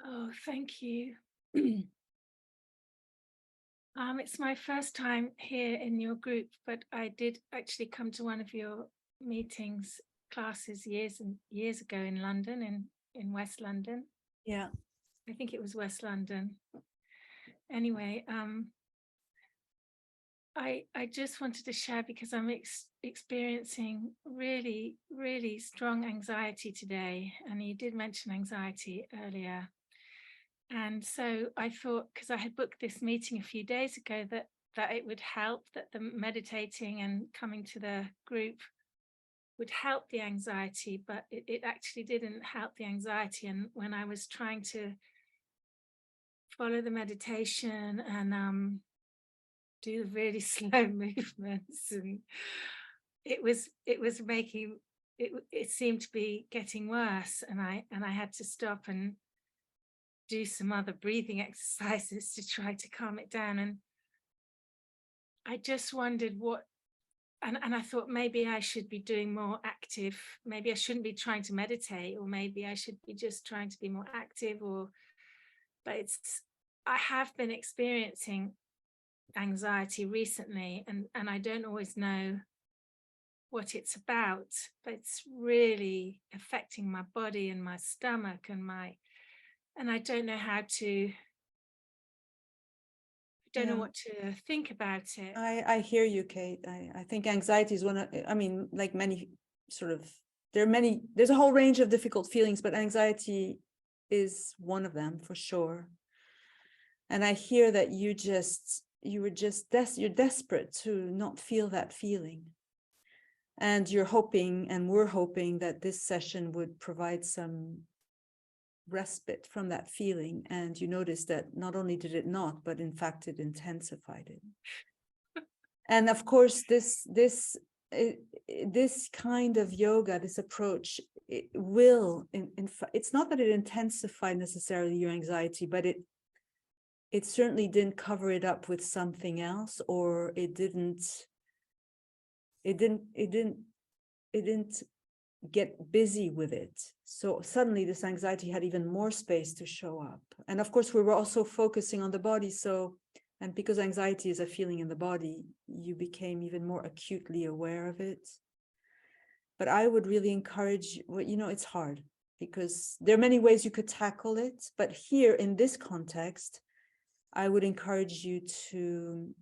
Oh, thank you. It's my first time here in your group, but I did actually come to one of your meetings, classes years and years ago in London, in West London. Yeah. I think it was West London. Anyway, I just wanted to share because I'm experiencing really, really strong anxiety today, and you did mention anxiety earlier. And so I thought, because I had booked this meeting a few days ago, that it would help, that the meditating and coming to the group would help the anxiety, but it actually didn't help the anxiety. And when I was trying to follow the meditation and do the really slow movements, and it was making it seemed to be getting worse, and I had to stop and do some other breathing exercises to try to calm it down. And I just wondered and I thought maybe I should be doing more active. Maybe I shouldn't be trying to meditate, or maybe I should be just trying to be more active, but I have been experiencing anxiety recently, and I don't always know what it's about, but it's really affecting my body and my stomach and I don't know how to don't know Yeah. what to think about it. I hear you, Kate. I think anxiety is one of, I mean, like many sort of, there's a whole range of difficult feelings, but anxiety is one of them for sure. And I hear that you're desperate to not feel that feeling. And you're hoping, and we're hoping that this session would provide some respite from that feeling. And you notice that not only did it not, but in fact, it intensified it. And of course, this kind of yoga, this approach, it will, it's not that it intensified necessarily your anxiety, but it certainly didn't cover it up with something else, or it didn't get busy with it. So suddenly this anxiety had even more space to show up. And of course, we were also focusing on the body. And because anxiety is a feeling in the body, you became even more acutely aware of it. But I would really encourage, well, it's hard because there are many ways you could tackle it. But here in this context, I would encourage you to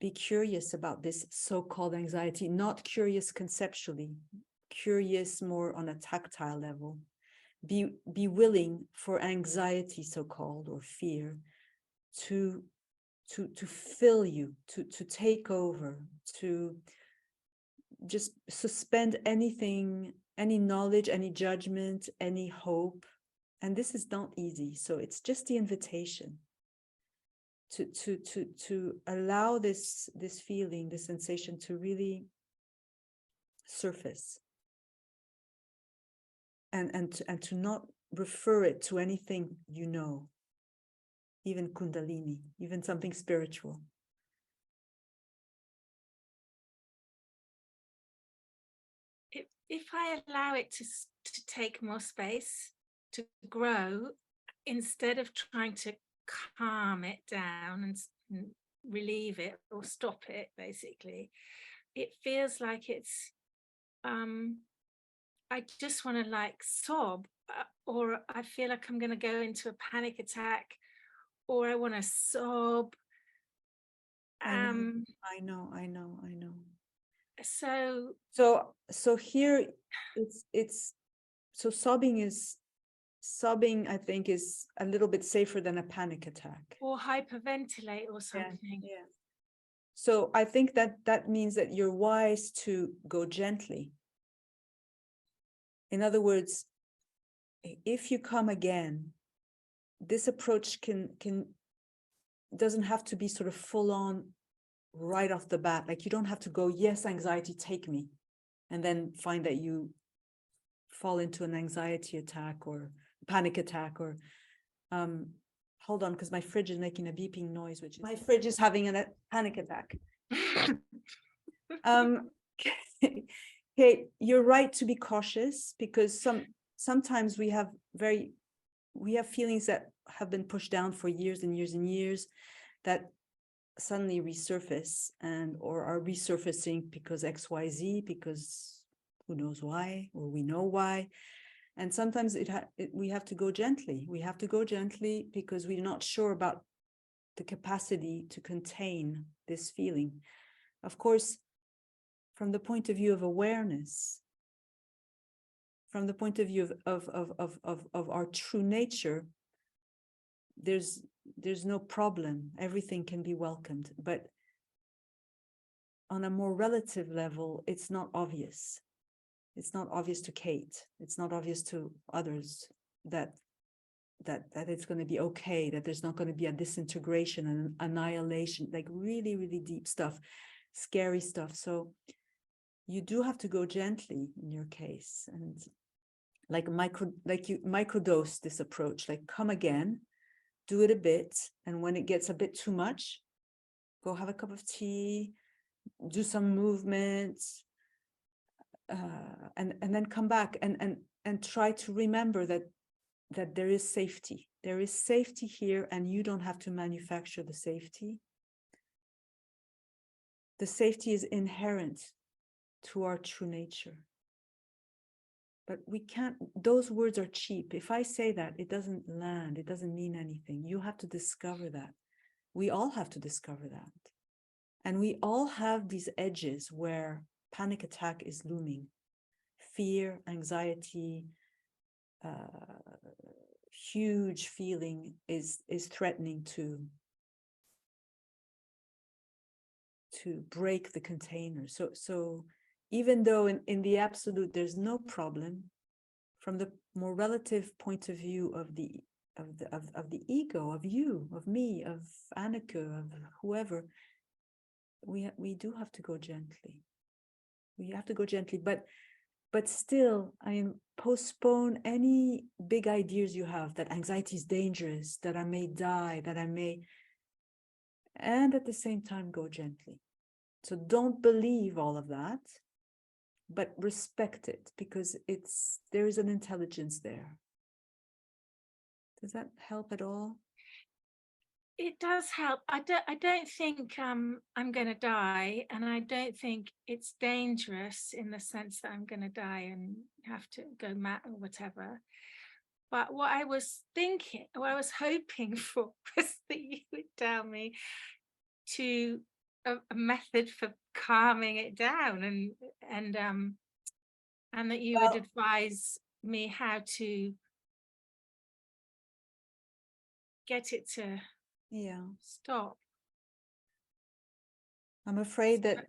be curious about this so-called anxiety, not curious conceptually, curious more on a tactile level. Be willing for anxiety, so-called, or fear, to fill you, to take over, to just suspend anything, any knowledge, any judgment, any hope. And this is not easy. So it's just the invitation to allow this feeling, this sensation to really surface, and to not refer it to anything, even Kundalini, even something spiritual. If I allow it to take more space, to grow, instead of trying to calm it down and relieve it or stop it, basically, it feels like it's I just want to like sob, or I feel like I'm going to go into a panic attack, or I want to sob. I know. So here it's so sobbing, I think, is a little bit safer than a panic attack. Or hyperventilate or something. Yeah. So I think that means that you're wise to go gently. In other words, if you come again, this approach doesn't have to be sort of full on right off the bat. Like, you don't have to go, yes, anxiety, take me, and then find that you fall into an anxiety attack or panic attack, or hold on, because my fridge is making a beeping noise, which is my fridge is having a panic attack. Okay, you're right to be cautious, because sometimes we have very we have feelings that have been pushed down for years and years and years that suddenly resurface and or are resurfacing because XYZ, because who knows why, or we know why. And sometimes we have to go gently. We have to go gently because we're not sure about the capacity to contain this feeling. Of course, from the point of view of awareness, from the point of view of our true nature, there's no problem. Everything can be welcomed. But on a more relative level, it's not obvious. It's not obvious to Kate. It's not obvious to others that it's going to be okay, that there's not going to be a disintegration and annihilation, like really, really deep stuff, scary stuff. So you do have to go gently in your case, and like you microdose this approach, like come again, do it a bit, and when it gets a bit too much, go have a cup of tea, do some movements, and then come back and try to remember that there is safety. There is safety here, and you don't have to manufacture the safety. The safety is inherent to our true nature. But we can't, those words are cheap. If I say that, it doesn't land, it doesn't mean anything. You have to discover that. We all have to discover that. And we all have these edges where panic attack is looming. Fear, anxiety, huge feeling is threatening to break the container. So even though in the absolute there's no problem, from the more relative point of view of the ego, of you, of me, of Anneke, of whoever, we do have to go gently. We have to go gently, but still, postpone any big ideas you have that anxiety is dangerous, that I may die, that I may, and at the same time go gently. So don't believe all of that, but respect it, because there is an intelligence there. Does that help at all? It does help. I don't think I'm going to die, and I don't think it's dangerous in the sense that I'm going to die and have to go mad or whatever. But what I was thinking, what I was hoping for, was that you would tell me to a method for calming it down, and that you would advise me how to get it to stop. I'm afraid that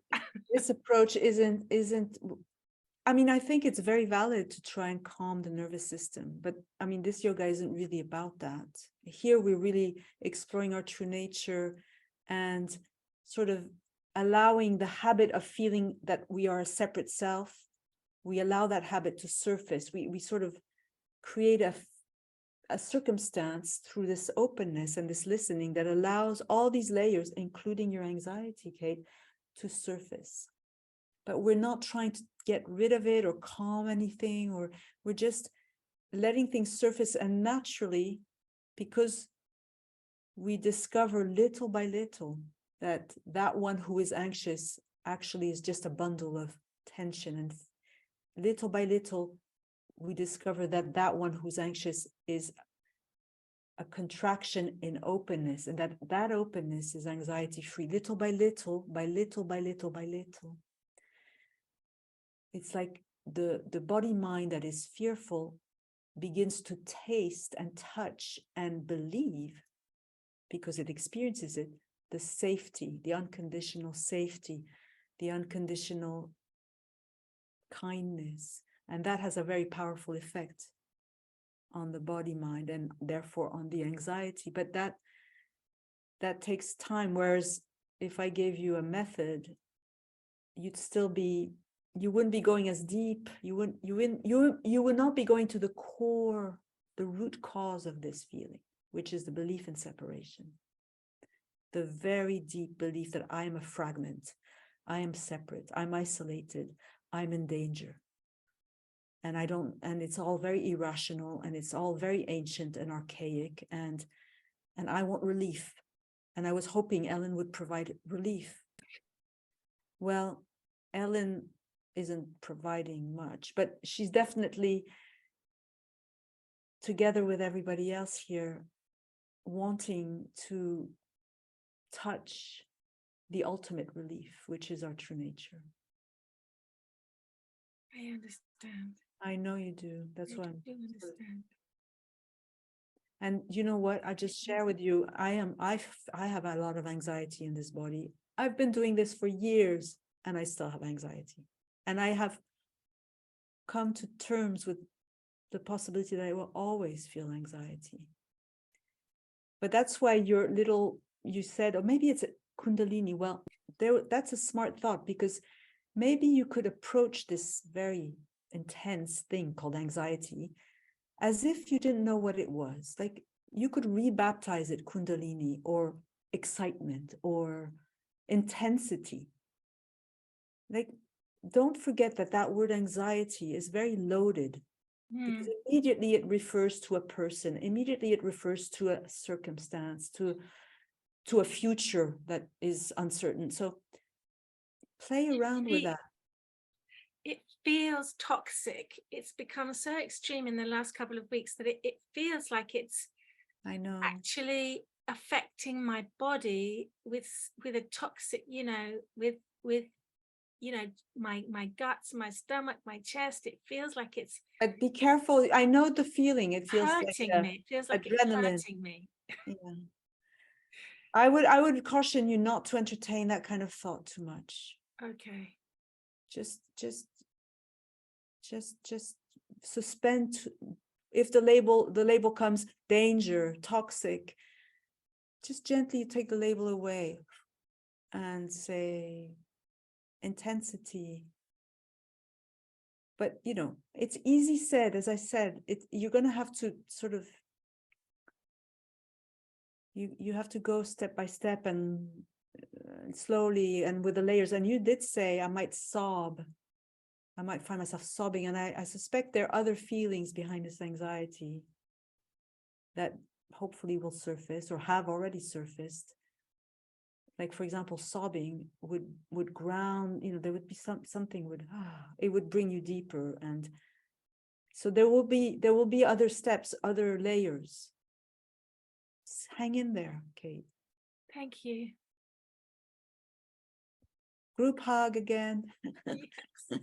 this approach isn't, I mean, I think it's very valid to try and calm the nervous system, but I mean, this yoga isn't really about that. Here, we're really exploring our true nature and sort of allowing the habit of feeling that we are a separate self. We allow that habit to surface. We sort of create a circumstance through this openness and this listening that allows all these layers, including your anxiety, Kate, to surface. But we're not trying to get rid of it or calm anything, or we're just letting things surface. And naturally, because we discover little by little that one who is anxious actually is just a bundle of tension, and little by little we discover that one who's anxious is a contraction in openness, and that openness is anxiety free. Little by little, by little, by little, by little. It's like the body mind that is fearful begins to taste and touch and believe, because it experiences it, the safety, the unconditional safety, the unconditional kindness. And that has a very powerful effect on the body mind and therefore on the anxiety. But that takes time. Whereas if I gave you a method, you'd still be, you wouldn't be going as deep. You would not be going to the core, the root cause of this feeling, which is the belief in separation. The very deep belief that I am a fragment, I am separate, I'm isolated, I'm in danger. and it's all very irrational, and it's all very ancient and archaic, and I want relief. And I was hoping Ellen would provide relief. Well, Ellen isn't providing much, but she's definitely, together with everybody else here, wanting to touch the ultimate relief, which is our true nature. I understand. I know you do. That's I why do understand. And you know what? I just share with you, I have a lot of anxiety in this body. I've been doing this for years and I still have anxiety. And I have come to terms with the possibility that I will always feel anxiety. But that's why you said, or maybe it's a Kundalini. Well, that's a smart thought, because maybe you could approach this very intense thing called anxiety as if you didn't know what it was. Like, you could rebaptize it Kundalini, or excitement, or intensity. Like, don't forget that word anxiety is very loaded, because immediately it refers to a person, immediately it refers to a circumstance, to a future that is uncertain. So play around with that. It feels toxic. It's become so extreme in the last couple of weeks that it feels like it's, I know, actually affecting my body with a toxic, with my guts, my stomach, my chest. It feels like it's, but be careful. I know the feeling. It feels hurting like me. It feels like adrenaline. it's hurting me. Yeah. I would caution you not to entertain that kind of thought too much. Okay. Just suspend. If the label comes danger, toxic, just gently take the label away and say intensity. But it's easy said. As I said, you're going to have to sort of, you have to go step by step and slowly and with the layers. And you did say, I might sob. I might find myself sobbing. And I suspect there are other feelings behind this anxiety that hopefully will surface or have already surfaced. Like, for example, sobbing would ground, there would be something it would bring you deeper. And so there will be other steps, other layers. Just hang in there, Kate. Thank you. Group hug again. Yes.